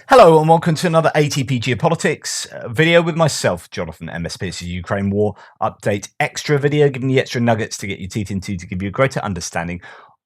Hello and welcome to another ATP Geopolitics video with myself, Jonathan MSP. It's a Ukraine War Update Extra video, giving you extra nuggets to get your teeth into to give you a greater understanding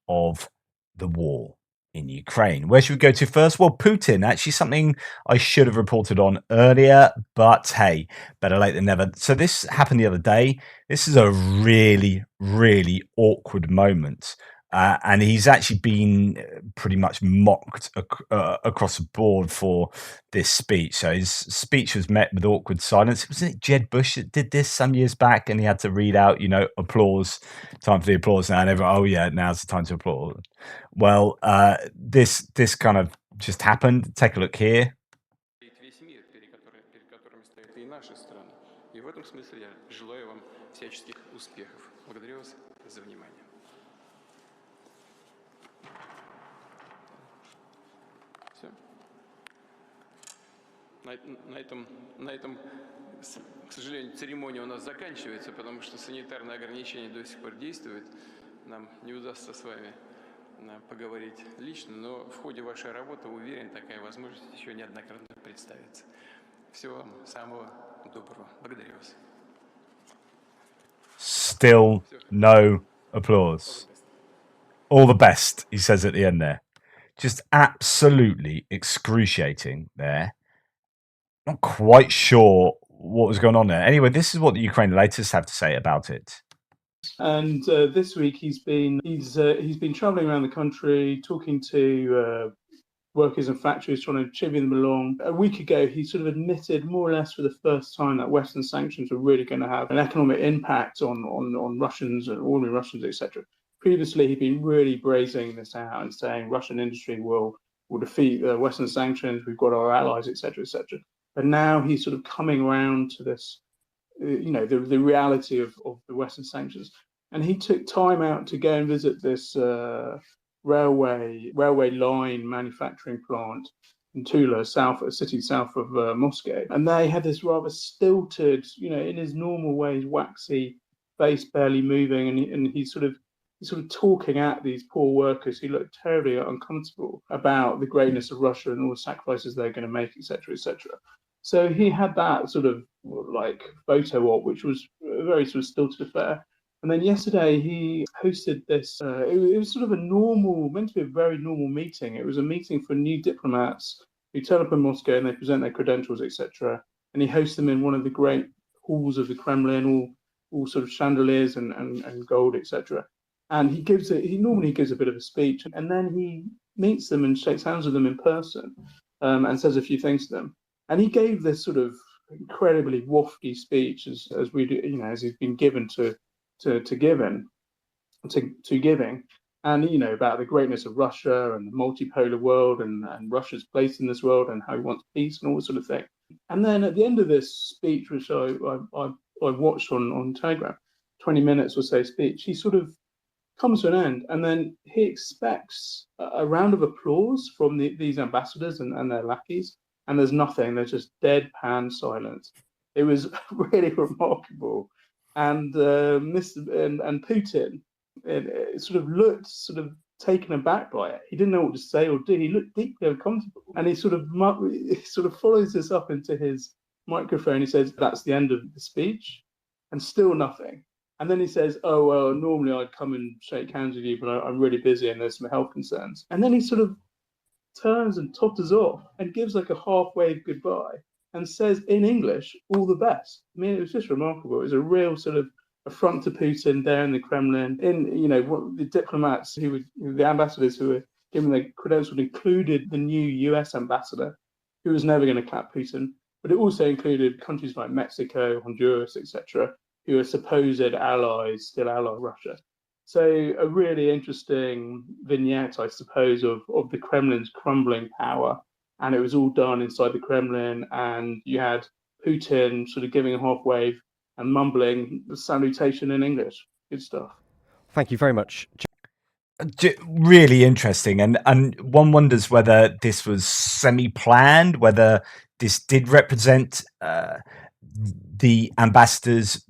of the war in Ukraine. Where should we go to first? Well, Putin, actually something I should have reported on earlier, but hey, better late than never. So this happened the other day. This is a really, really awkward moment. And he's actually been pretty much mocked across the board for this speech. So his speech was met with awkward silence. Wasn't it Jeb Bush that did this some years back, and he had to read out, applause, time for the applause now, and everyone, oh yeah, now's the time to applaud. Well, this kind of just happened. Take a look here. На этом, к сожалению, церемония у нас заканчивается, потому что санитарные ограничения до сих пор действуют. Нам не удастся с вами поговорить лично, но в ходе вашей работы, уверен, такая возможность еще неоднократно представится. Всего вам самого доброго. Благодарю вас. Still no applause. All the best, he says at the end there. Just absolutely excruciating there. Not quite sure what was going on there. Anyway, this is what the Ukraine latest have to say about it. And this week he's been traveling around the country, talking to workers in factories, trying to chivvy them along. A week ago, he sort of admitted, more or less for the first time, that Western sanctions were really going to have an economic impact on Russians and ordinary Russians, etc. Previously, he'd been really brazening this out and saying Russian industry will defeat Western sanctions. We've got our allies, etc., etc. But now he's sort of coming around to this, the reality of the Western sanctions. And he took time out to go and visit this railway line manufacturing plant in Tula, a city south of Moscow. And they had this rather stilted, in his normal ways, waxy face barely moving, and he's sort of talking at these poor workers who look terribly uncomfortable about the greatness of Russia and all the sacrifices they're going to make, etc., etc. So he had that sort of like photo op, which was a very sort of stilted affair. And then yesterday he hosted this. It was sort of meant to be a very normal meeting. It was a meeting for new diplomats who turn up in Moscow and they present their credentials, etc. And he hosts them in one of the great halls of the Kremlin, all sort of chandeliers and gold, etc. And he normally gives a bit of a speech, and then he meets them and shakes hands with them in person, and says a few things to them. And he gave this sort of incredibly wafty speech as we do, as he's been given to giving, and about the greatness of Russia and the multipolar world and Russia's place in this world and how he wants peace and all this sort of thing. And then at the end of this speech, which I watched on Telegram, 20 minutes or so speech, he sort of comes to an end, and then he expects a round of applause from these ambassadors and their lackeys. And there's nothing. There's just deadpan silence. It was really remarkable. And Putin sort of looked taken aback by it. He didn't know what to say or do. He looked deeply uncomfortable. And he sort of follows this up into his microphone. He says, "That's the end of the speech," and still nothing. And then he says, "Oh, well, normally I'd come and shake hands with you, but I'm really busy and there's some health concerns." And then he sort of turns and totters off and gives like a half-wave goodbye and says in English, "All the best." I mean, it was just remarkable. It was a real sort of affront to Putin there in the Kremlin. The diplomats the ambassadors who were given their credentials included the new US ambassador, who was never going to clap Putin, but it also included countries like Mexico, Honduras, etc., who are supposed allies, still ally Russia. So a really interesting vignette, I suppose, of the Kremlin's crumbling power. And it was all done inside the Kremlin. And you had Putin sort of giving a half wave and mumbling the salutation in English. Good stuff. Thank you very much. Really interesting. And one wonders whether this was semi-planned, whether this did represent the ambassadors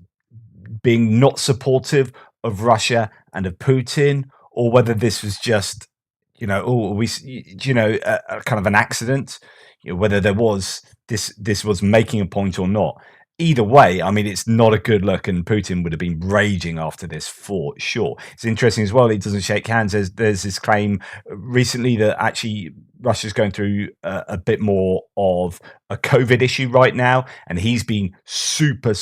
being not supportive of Russia and of Putin, or whether this was just, a kind of an accident. whether there was this was making a point or not. Either way, I mean, it's not a good look, and Putin would have been raging after this for sure. It's interesting as well. He doesn't shake hands. There's this claim recently that actually Russia's going through a bit more of a COVID issue right now, and he's been super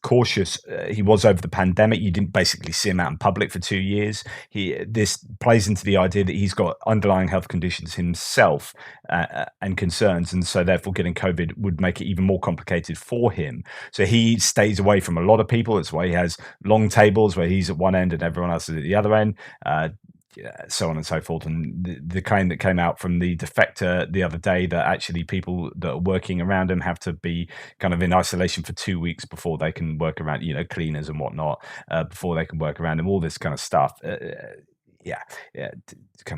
cautious. He was over the pandemic. You didn't basically see him out in public for 2 years. This plays into the idea that he's got underlying health conditions himself and concerns, and so therefore getting COVID would make it even more complicated for him. So he stays away from a lot of people. That's why he has long tables where he's at one end and everyone else is at the other end. So on and so forth. And the claim that came out from the defector the other day that actually people that are working around him have to be kind of in isolation for 2 weeks before they can work around, cleaners and whatnot, before they can work around him, all this kind of stuff. Kind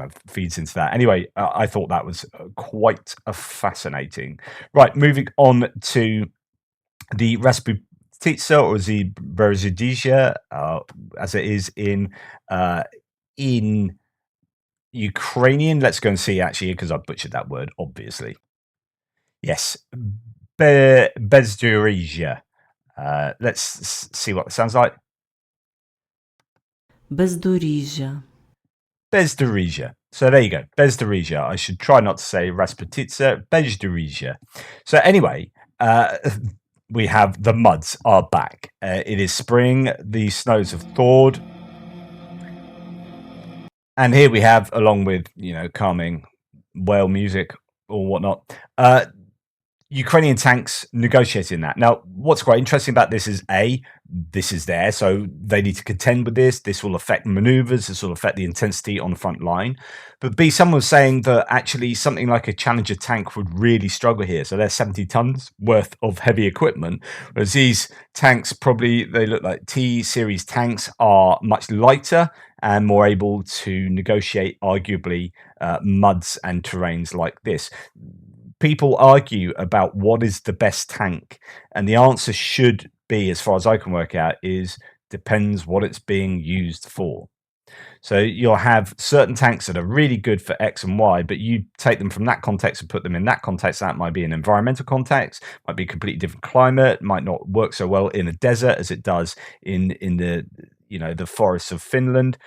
of feeds into that. Anyway, I thought that was quite fascinating. Right, moving on to the Rasputitsa, or the Berzudizha, as it is in Ukrainian. Let's go and see actually, because I butchered that word, obviously. Yes, Bezdurija. Let's see what it sounds like. Bezdurija. Bezdurija. So there you go, Bezdurija. I should try not to say Rasputitsa, Bezdurija. So anyway, we have the muds are back. It is spring. The snows have thawed. And here we have, along with, calming whale music or whatnot, Ukrainian tanks negotiating that. Now, what's quite interesting about this is this is there, so they need to contend with this. This will affect maneuvers. This will affect the intensity on the front line. But B, someone was saying that actually something like a Challenger tank would really struggle here. So they're 70 tons worth of heavy equipment, whereas these tanks they look like T-series tanks, are much lighter and more able to negotiate, arguably, muds and terrains like this. People argue about what is the best tank, and the answer should be, as far as I can work out, is depends what it's being used for. So you'll have certain tanks that are really good for X and Y, but you take them from that context and put them in that context. That might be an environmental context, might be a completely different climate, might not work so well in a desert as it does in the the forests of Finland.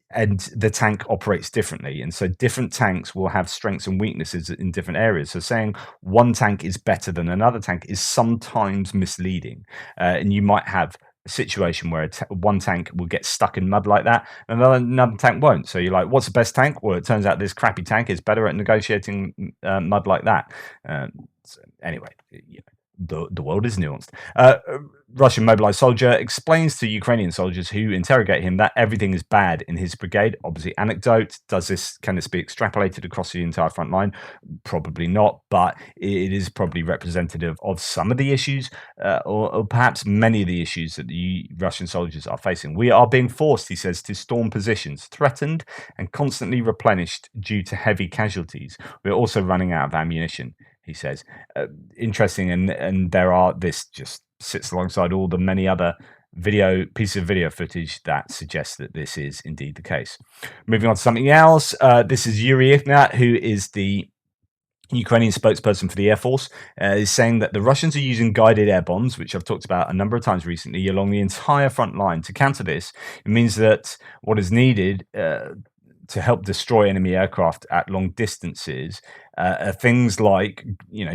And the tank operates differently, and so different tanks will have strengths and weaknesses in different areas. So saying one tank is better than another tank is sometimes misleading, and you might have a situation where one tank will get stuck in mud like that, and another tank won't. So you're like, what's the best tank? Well, it turns out this crappy tank is better at negotiating mud like that. So anyway, the world is nuanced. Russian mobilized soldier explains to Ukrainian soldiers who interrogate him that everything is bad in his brigade. Obviously, anecdote. Can this be extrapolated across the entire front line? Probably not, but it is probably representative of some of the issues, or perhaps many of the issues that the Russian soldiers are facing. We are being forced, he says, to storm positions, threatened and constantly replenished due to heavy casualties. We're also running out of ammunition, he says. Interesting, and this just sits alongside all the many other pieces of video footage that suggests that this is indeed the case. Moving on to something else, this is Yuri Ignat, who is the Ukrainian spokesperson for the Air Force, is saying that the Russians are using guided air bombs, which I've talked about a number of times recently, along the entire front line. To counter this, it means that what is needed to help destroy enemy aircraft at long distances are things like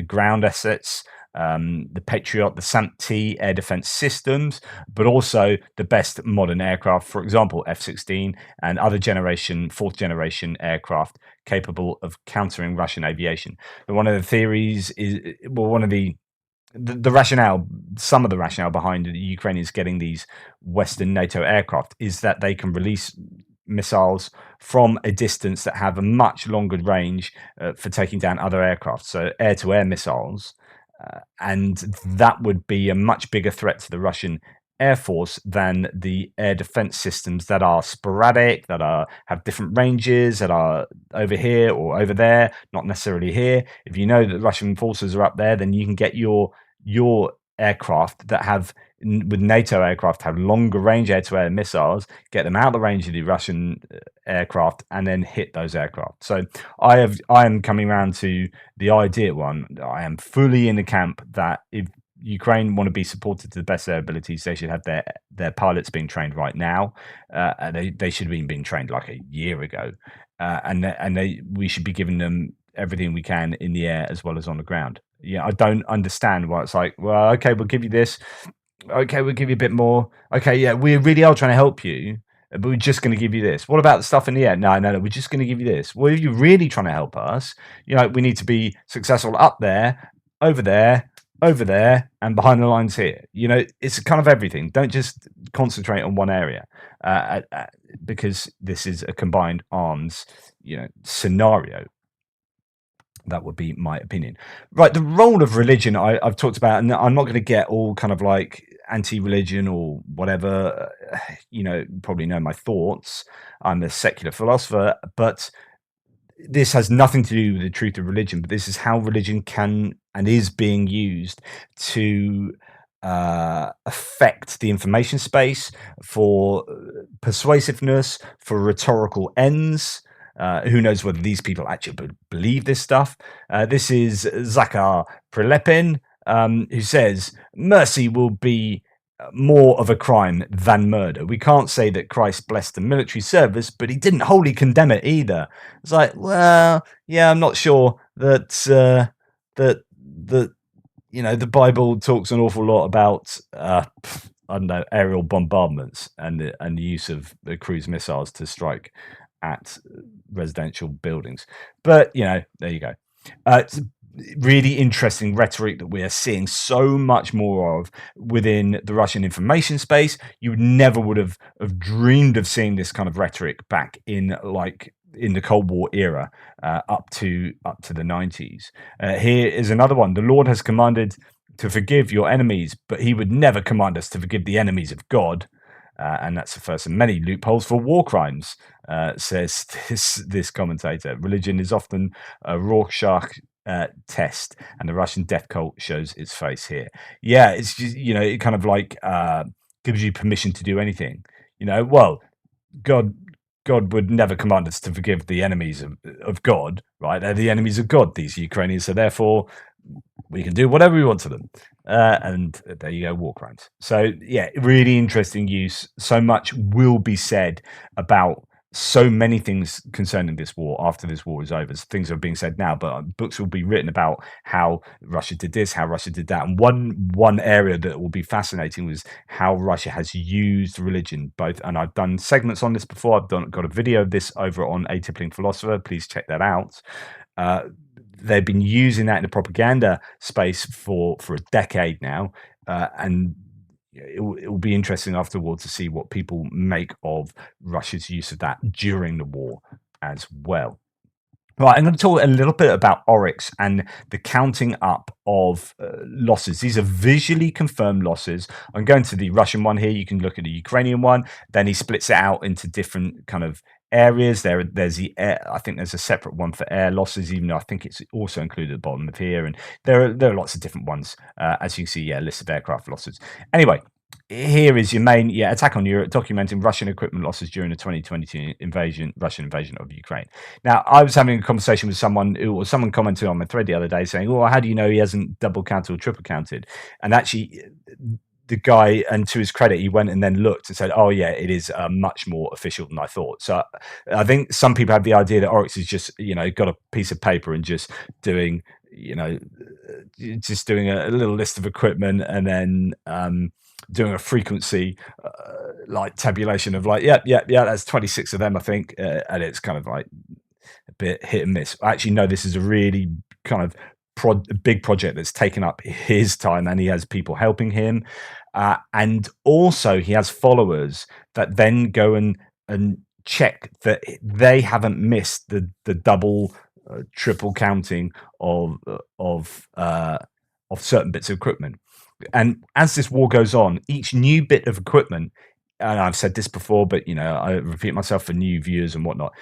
ground assets, the Patriot, the SAMP-T air defense systems, but also the best modern aircraft, for example, F-16 and other fourth generation aircraft capable of countering Russian aviation. But one of the theories is, one of the rationale, some of the rationale behind the Ukrainians getting these Western NATO aircraft is that they can release missiles from a distance that have a much longer range for taking down other aircraft, so air-to-air missiles. And that would be a much bigger threat to the Russian Air Force than the air defense systems that are sporadic, that have different ranges, that are over here or over there, not necessarily here. If you know that Russian forces are up there, then you can get your aircraft that have with NATO aircraft have longer range air-to-air missiles, get them out of the range of the Russian aircraft, and then hit those aircraft. So I am coming around to the idea. I am fully in the camp that if Ukraine want to be supported to the best of their abilities, they should have their pilots being trained right now. They should have been being trained like a year ago, we should be giving them everything we can in the air as well as on the ground. Yeah, I don't understand why it's like, well, okay, we'll give you this. Okay, we'll give you a bit more. Okay, yeah, we really are trying to help you, but we're just going to give you this. What about the stuff in the air? No, we're just going to give you this. Well, if you're really trying to help us, we need to be successful up there, over there, and behind the lines here. It's kind of everything. Don't just concentrate on one area, because this is a combined arms, scenario. That would be my opinion. Right, the role of religion I've talked about, and I'm not going to get all kind of like anti-religion or whatever. Probably know my thoughts. I'm a secular philosopher, but this has nothing to do with the truth of religion. But this is how religion can and is being used to affect the information space for persuasiveness, for rhetorical ends. Who knows whether these people actually believe this stuff? This is Zakhar Prilepin, who says, mercy will be more of a crime than murder. We can't say that Christ blessed the military service, but he didn't wholly condemn it either. It's like, well, yeah, I'm not sure that the Bible talks an awful lot about I don't know, aerial bombardments and the use of the cruise missiles to strike at residential buildings. But there you go. It's really interesting rhetoric that we are seeing so much more of within the Russian information space. You never would have dreamed of seeing this kind of rhetoric back in the Cold War era, up to the 90s. Here is another one. The Lord has commanded to forgive your enemies, but he would never command us to forgive the enemies of God. And that's the first of many loopholes for war crimes, says this commentator. Religion is often a Rorschach test, and the Russian death cult shows its face here. Yeah, it's just, it kind of like gives you permission to do anything. Well, God would never command us to forgive the enemies of God, right? They're the enemies of God, these Ukrainians, so therefore we can do whatever we want to them. And there you go, war crimes. So yeah, really interesting use. So much will be said about so many things concerning this war after this war is over. Things are being said now, but books will be written about how Russia did this, how Russia did that. And one area that will be fascinating was how Russia has used religion both. And I've done segments on this before. I've got a video of this over on A Tippling Philosopher. Please check that out. They've been using that in the propaganda space for a decade now, and it will be interesting afterwards to see what people make of Russia's use of that during the war as well. Right, I'm going to talk a little bit about Oryx and the counting up of losses. These are visually confirmed losses. I'm going to the Russian one here. You can look at the Ukrainian one. Then he splits it out into different kind of areas. There's the air. I think there's a separate one for air losses, even though I think it's also included at the bottom of here. And there are lots of different ones, as you can see. Yeah, list of aircraft losses. Anyway, here is your main attack on Europe, documenting Russian equipment losses during the 2022 Russian invasion of Ukraine. Now, I was having a conversation with someone commented on my thread the other day saying, "Oh, how do you know he hasn't double counted or triple counted?" And actually, the guy, and to his credit, he went and then looked and said, "Oh yeah, it is much more official than I thought." So I think some people have the idea that Oryx is just got a piece of paper and just doing doing a little list of equipment and then doing a frequency like tabulation of like, yeah, that's 26 of them, I think, and it's kind of like a bit hit and miss. Actually, no, this is a really kind of big project that's taken up his time, and he has people helping him, and also he has followers that then go and check that they haven't missed the double, triple counting of certain bits of equipment. And as this war goes on, each new bit of equipment, and I've said this before, but I repeat myself for new viewers and whatnot,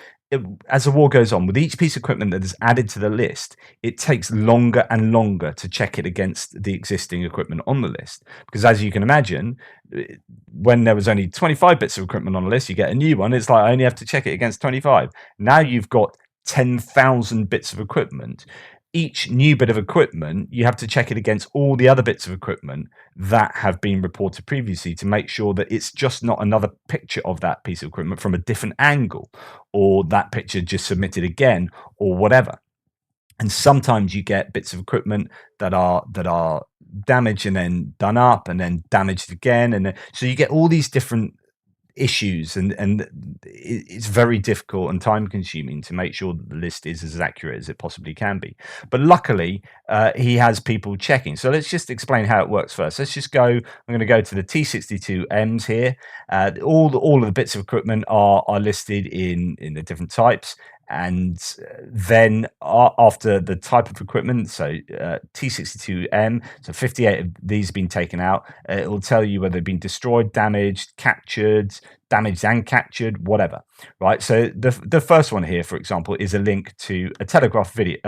as the war goes on, with each piece of equipment that is added to the list, it takes longer and longer to check it against the existing equipment on the list. Because as you can imagine, when there was only 25 bits of equipment on the list, you get a new one. It's like I only have to check it against 25. Now you've got 10,000 bits of equipment. Each new bit of equipment, you have to check it against all the other bits of equipment that have been reported previously to make sure that it's just not another picture of that piece of equipment from a different angle, or that picture just submitted again, or whatever. And sometimes you get bits of equipment that are damaged and then done up and then damaged again, and then, so you get all these different issues, and it's very difficult and time consuming to make sure that the list is as accurate as it possibly can be. But luckily he has people checking. So let's just explain how it works first. Let's just go, I'm going to go to the T62Ms here. All of the bits of equipment are listed in the different types. And then after the type of equipment, so T62M, so 58 of these have been taken out, it will tell you whether they've been destroyed, damaged, captured, damaged and captured, whatever, right? So the first one here, for example, is a link to a Telegraph video,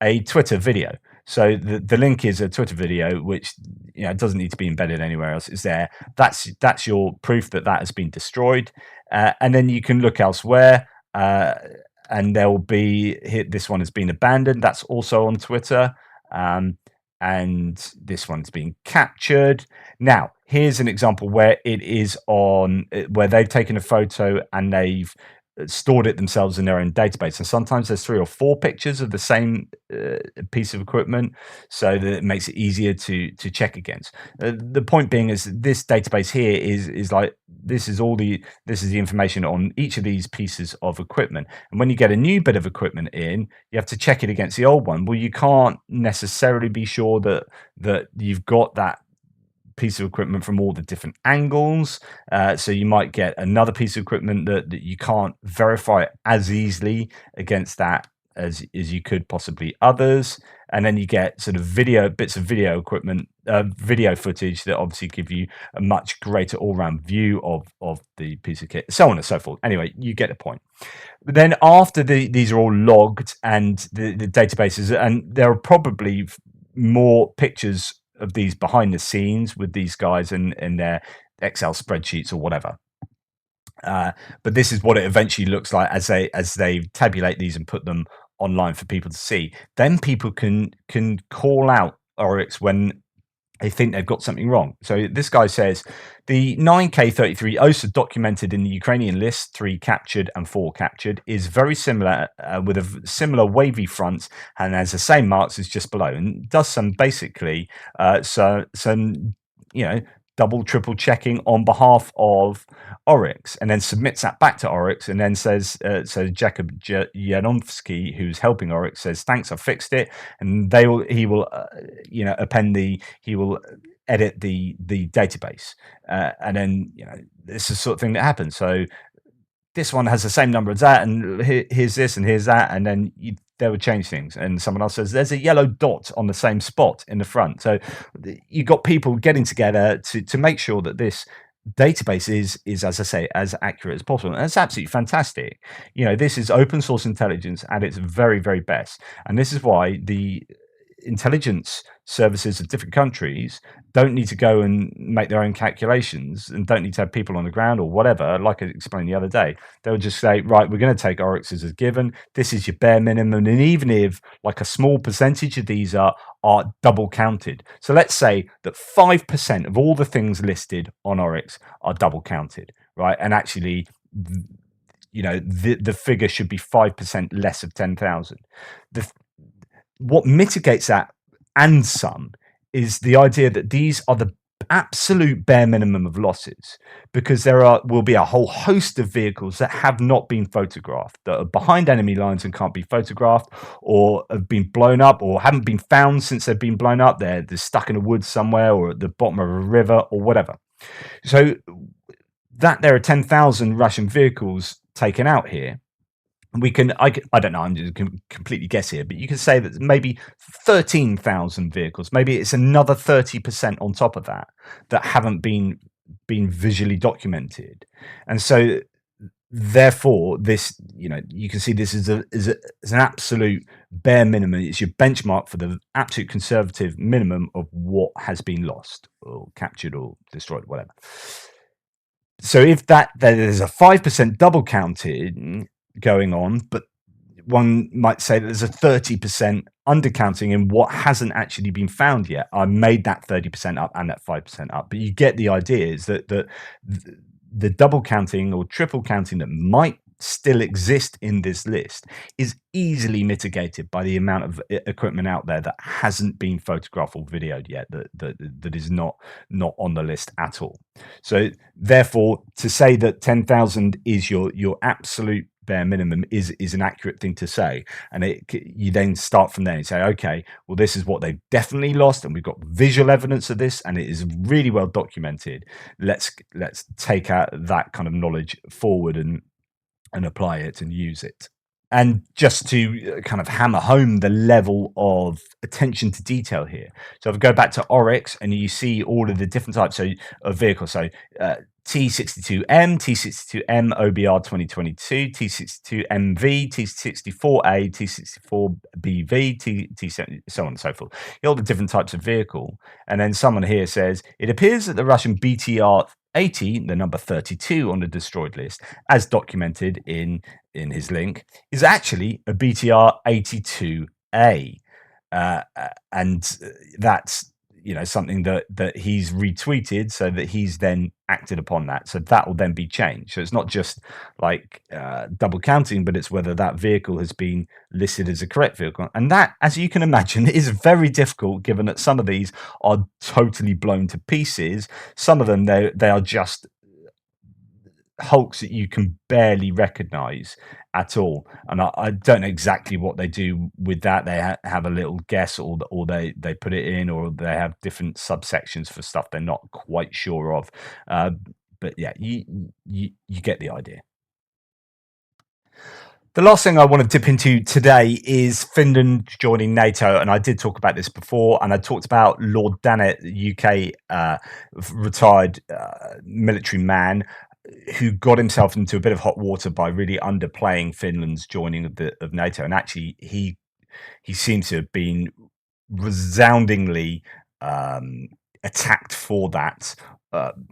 a Twitter video. So the link is a Twitter video, which doesn't need to be embedded anywhere else. It's there. That's your proof that has been destroyed, and then you can look elsewhere. And there will be this one has been abandoned. That's also on Twitter. And this one's been captured. Now, here's an example where it is where they've taken a photo and they've stored it themselves in their own database. And sometimes there's 3 or 4 pictures of the same piece of equipment, so that it makes it easier to check against. The point being is this database here is like, this is the information on each of these pieces of equipment. And when you get a new bit of equipment in, you have to check it against the old one. Well, you can't necessarily be sure that you've got that piece of equipment from all the different angles, so you might get another piece of equipment that you can't verify as easily against that as you could possibly others. And then you get sort of bits of video equipment, video footage that obviously give you a much greater all-round view of the piece of kit, so on and so forth. Anyway, you get the point. But then after these are all logged and the databases, and there are probably more pictures of these behind the scenes with these guys and their Excel spreadsheets or whatever. But this is what it eventually looks like as they tabulate these and put them online for people to see. Then people can call out Oryx when they think they've got something wrong. So this guy says the 9K33 OSA documented in the Ukrainian list, 3 captured and 4 captured, is very similar with a similar wavy front and has the same marks as just below, and does some basically some double triple checking on behalf of Oryx, and then submits that back to Oryx, and then says so Jakub Janovsky, who's helping Oryx, says thanks, I fixed it, and he will edit the database, and then this is the sort of thing that happens. So this one has the same number as that, and here's this and here's that, and then they would change things, and someone else says there's a yellow dot on the same spot in the front. So you've got people getting together to make sure that this database is, as I say, as accurate as possible. And that's absolutely fantastic. This is open source intelligence at its very, very best, and this is why the intelligence services of different countries don't need to go and make their own calculations and don't need to have people on the ground or whatever. Like I explained the other day, they'll just say, right, we're going to take Oryx as a given. This is your bare minimum. And even if like a small percentage of these are double counted, so let's say that 5% of all the things listed on Oryx are double counted, right? And actually, the figure should be 5% less of 10,000. What mitigates that and some is the idea that these are the absolute bare minimum of losses, because will be a whole host of vehicles that have not been photographed, that are behind enemy lines and can't be photographed, or have been blown up, or haven't been found since they've been blown up. They're stuck in a woods somewhere or at the bottom of a river or whatever. So that there are 10,000 Russian vehicles taken out here, we can, I don't know, I'm just completely guess here, but you can say that maybe 13,000 vehicles, maybe it's another 30% on top of that haven't been visually documented. And so therefore, this, you can see this is an absolute bare minimum. It's your benchmark for the absolute conservative minimum of what has been lost or captured or destroyed, whatever. So if there's a 5% double counting going on, but one might say that there's a 30% undercounting in what hasn't actually been found yet. I made that 30% up and that 5% up, but you get the idea is that the double counting or triple counting that might still exist in this list is easily mitigated by the amount of equipment out there that hasn't been photographed or videoed yet, that is not on the list at all. So therefore, to say that 10,000 is your absolute bare minimum is an accurate thing to say, and you then start from there and say, okay, well, this is what they've definitely lost, and we've got visual evidence of this, and it is really well documented. Let's take out that kind of knowledge forward and apply it and use it. And just to kind of hammer home the level of attention to detail here, so if I go back to Oryx and you see all of the different types of vehicles, so T62M, T62M OBR 2022, T62MV, T64A, T64BV, T70, so on and so forth. All the different types of vehicle. And then someone here says, it appears that the Russian BTR 80, the number 32 on the destroyed list, as documented in his link, is actually a BTR 82A. And that's something that he's retweeted, so that he's then acted upon that, so that will then be changed. So it's not just like double counting, but it's whether that vehicle has been listed as a correct vehicle, and that, as you can imagine, is very difficult, given that some of these are totally blown to pieces. Some of them, they are just hulks that you can barely recognize at all, and I don't know exactly what they do with that. They have a little guess, or they put it in, or they have different subsections for stuff they're not quite sure of, but yeah, you get the idea. The last thing I want to dip into today is Finland joining NATO, and I did talk about this before, and I talked about Lord Danett, UK retired military man, who got himself into a bit of hot water by really underplaying Finland's joining of NATO. And actually, he seems to have been resoundingly attacked for that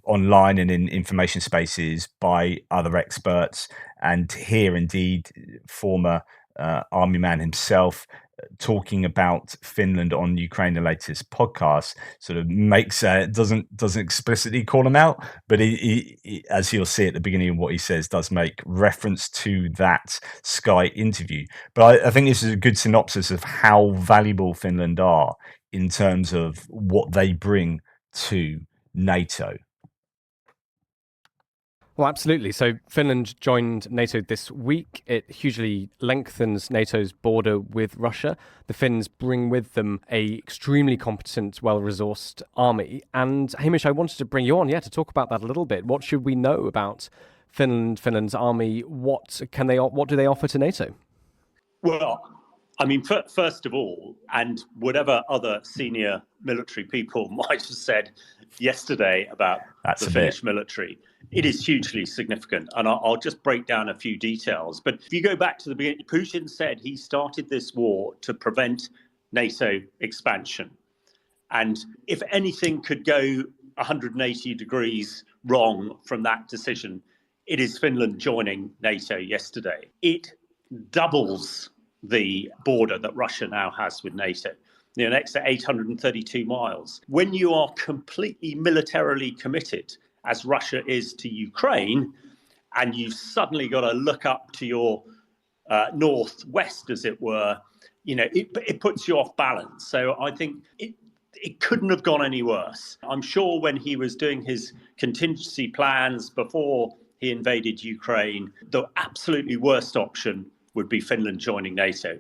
online and in information spaces by other experts. And here, indeed, former army man himself, talking about Finland on Ukraine, the latest podcast, sort of makes doesn't explicitly call him out, but he, as you'll see at the beginning of what he says, does make reference to that Sky interview. But I think this is a good synopsis of how valuable Finland are in terms of what they bring to NATO. Well, absolutely. So Finland joined NATO this week. It hugely lengthens NATO's border with Russia. The Finns bring with them a extremely competent, well-resourced army. And Hamish, I wanted to bring you on, to talk about that a little bit. What should we know about Finland's army? What do they offer to NATO? Well, I mean, first of all, and whatever other senior military people might have said yesterday about the Finnish military, it is hugely significant. And I'll just break down a few details. But if you go back to the beginning, Putin said he started this war to prevent NATO expansion. And if anything could go 180 degrees wrong from that decision, it is Finland joining NATO yesterday. It doubles the border that Russia now has with NATO, an extra 832 miles. When you are completely militarily committed, as Russia is to Ukraine, and you've suddenly got to look up to your northwest, as it were, it puts you off balance. So I think it couldn't have gone any worse. I'm sure when he was doing his contingency plans before he invaded Ukraine, the absolutely worst option would be Finland joining NATO.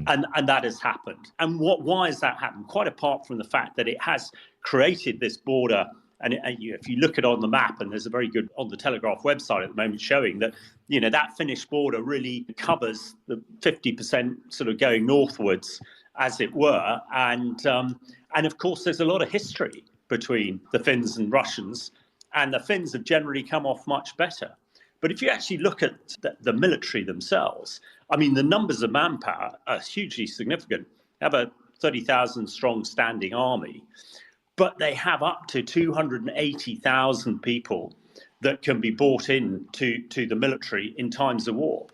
And that has happened. And why has that happened? Quite apart from the fact that it has created this border. And if you look at it on the map, and there's a very good on the Telegraph website at the moment showing that, that Finnish border really covers the 50% sort of going northwards, as it were. And of course, there's a lot of history between the Finns and Russians, and the Finns have generally come off much better. But if you actually look at the military themselves, I mean, the numbers of manpower are hugely significant. They have a 30,000 strong standing army, but they have up to 280,000 people that can be brought in to the military in times of war.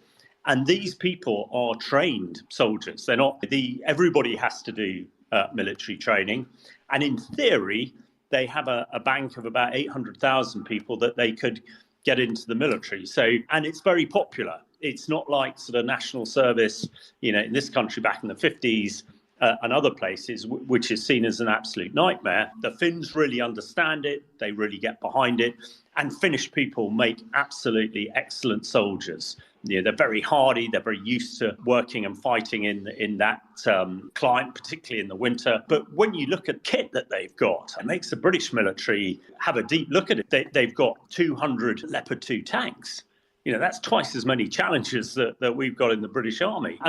And these people are trained soldiers. They're not everybody has to do military training. And in theory, they have a bank of about 800,000 people that they could get into the military. And it's very popular. It's not like sort of national service, in this country back in the 50s and other places, which is seen as an absolute nightmare. The Finns really understand it. They really get behind it. And Finnish people make absolutely excellent soldiers. They're very hardy. They're very used to working and fighting in that climate, particularly in the winter. But when you look at kit that they've got, it makes the British military have a deep look at it. They've got 200 Leopard 2 tanks. That's twice as many Challengers that we've got in the British Army.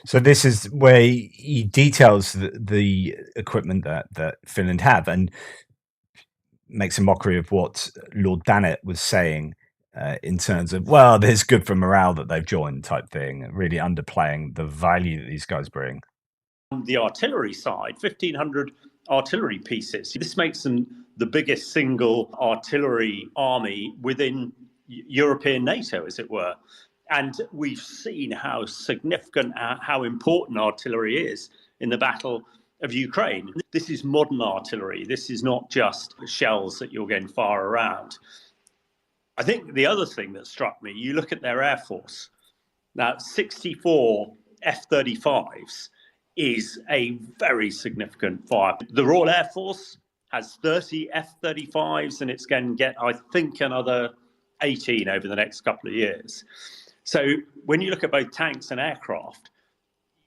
So this is where he details the equipment that Finland have and makes a mockery of what Lord Dannatt was saying in terms of, well, this is good for morale that they've joined type thing, really underplaying the value that these guys bring. On the artillery side, 1,500 artillery pieces. This makes them the biggest single artillery army within European NATO, as it were. And we've seen how significant, how important artillery is in the Battle of Ukraine. This is modern artillery. This is not just shells that you're getting far around. I think the other thing that struck me, you look at their Air Force. Now, 64 F-35s is a very significant fire. The Royal Air Force has 30 F-35s, and it's going to get, I think, another 18 over the next couple of years. So when you look at both tanks and aircraft,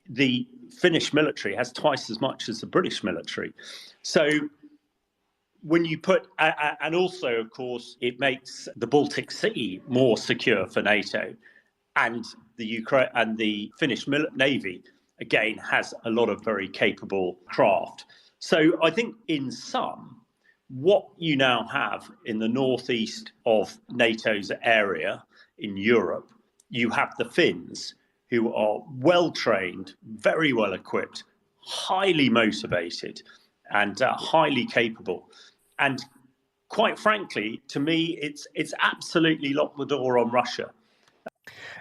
the Finnish military has twice as much as the British military. So when you put, and also, of course, it makes the Baltic Sea more secure for NATO, and the Ukraine and the Finnish Navy, again, has a lot of very capable craft. So I think in sum, what you now have in the northeast of NATO's area in Europe, you have the Finns, who are well-trained, very well-equipped, highly motivated, and highly capable. And quite frankly, to me, it's absolutely locked the door on Russia.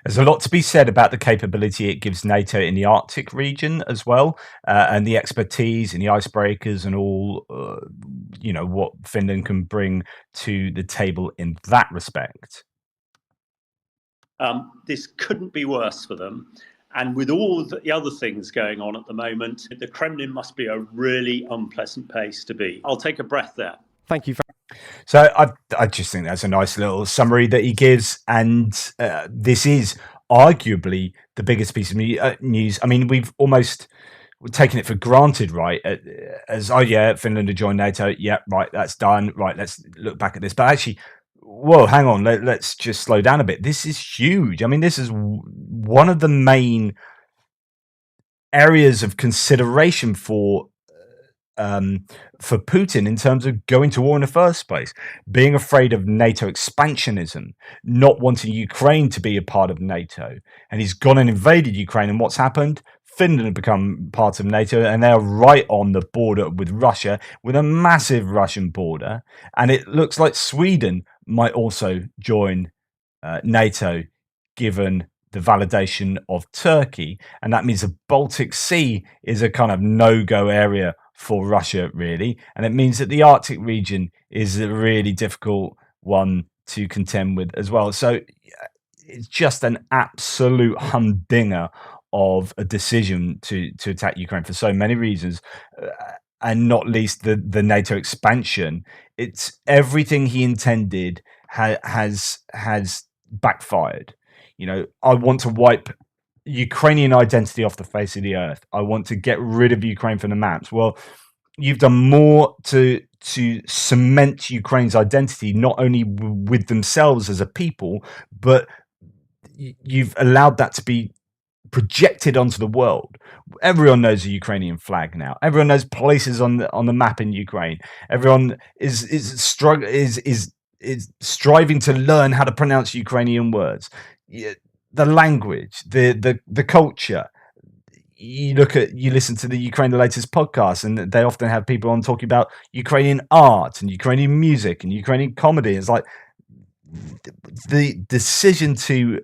There's a lot to be said about the capability it gives NATO in the Arctic region as well, and the expertise and the icebreakers and all, what Finland can bring to the table in that respect. This couldn't be worse for them. And with all the other things going on at the moment, the Kremlin must be a really unpleasant place to be. I'll take a breath there. Thank you. So I just think that's a nice little summary that he gives. And this is arguably the biggest piece of news. I mean, we've almost taken it for granted, right? As, oh, yeah, Finland to join NATO. Yeah, right, that's done. Right, let's look back at this. But actually, whoa, hang on. Let's just slow down a bit. This is huge. I mean, this is one of the main areas of consideration for Putin in terms of going to war in the first place, being afraid of NATO expansionism, not wanting Ukraine to be a part of NATO. And he's gone and invaded Ukraine. And what's happened? Finland have become part of NATO, and they're right on the border with Russia, with a massive Russian border. And it looks like Sweden might also join NATO, given the validation of Turkey. And that means the Baltic Sea is a kind of no-go area for Russia, really. And it means that the Arctic region is a really difficult one to contend with as well. So it's just an absolute humdinger of a decision to attack Ukraine for so many reasons, and not least the NATO expansion. It's everything he intended has backfired. I want to wipe Ukrainian identity off the face of the earth. I want to get rid of Ukraine from the maps. Well, you've done more to cement Ukraine's identity, not only with themselves as a people, but you've allowed that to be projected onto the world. Everyone knows the Ukrainian flag now. Everyone knows places on the map in Ukraine. Everyone is is striving to learn how to pronounce Ukrainian words. The language, the culture. You listen to the Ukraine the Latest podcast, and they often have people on talking about Ukrainian art and Ukrainian music and Ukrainian comedy. It's like the decision to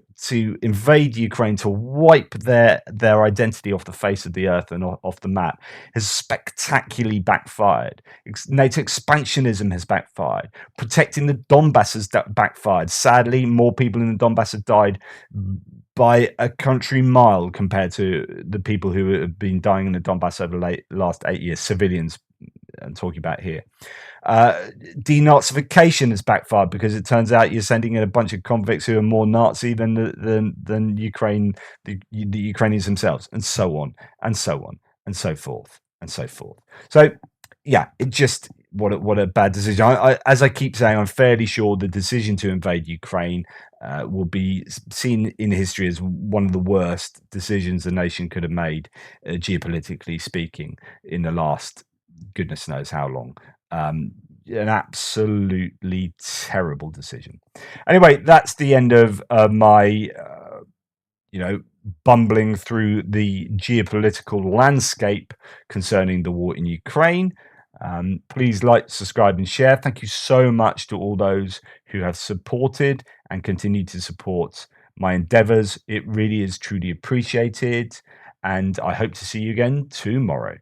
invade Ukraine, to wipe their identity off the face of the earth and off the map, has spectacularly backfired. NATO expansionism has backfired. Protecting the Donbass has backfired. Sadly, more people in the Donbass have died by a country mile compared to the people who have been dying in the Donbass over the last 8 years, civilians I'm talking about here. Denazification has backfired because it turns out you're sending in a bunch of convicts who are more Nazi than Ukraine, the Ukrainians themselves, and so on and so on and so forth and so forth. So yeah, it just what a bad decision. As I keep saying, I'm fairly sure the decision to invade Ukraine will be seen in history as one of the worst decisions the nation could have made, geopolitically speaking, in the last goodness knows how long. An absolutely terrible decision. Anyway, that's the end of my bumbling through the geopolitical landscape concerning the war in Ukraine. Please like, subscribe and share. Thank you so much to all those who have supported and continue to support my endeavors. It really is truly appreciated, and I hope to see you again tomorrow.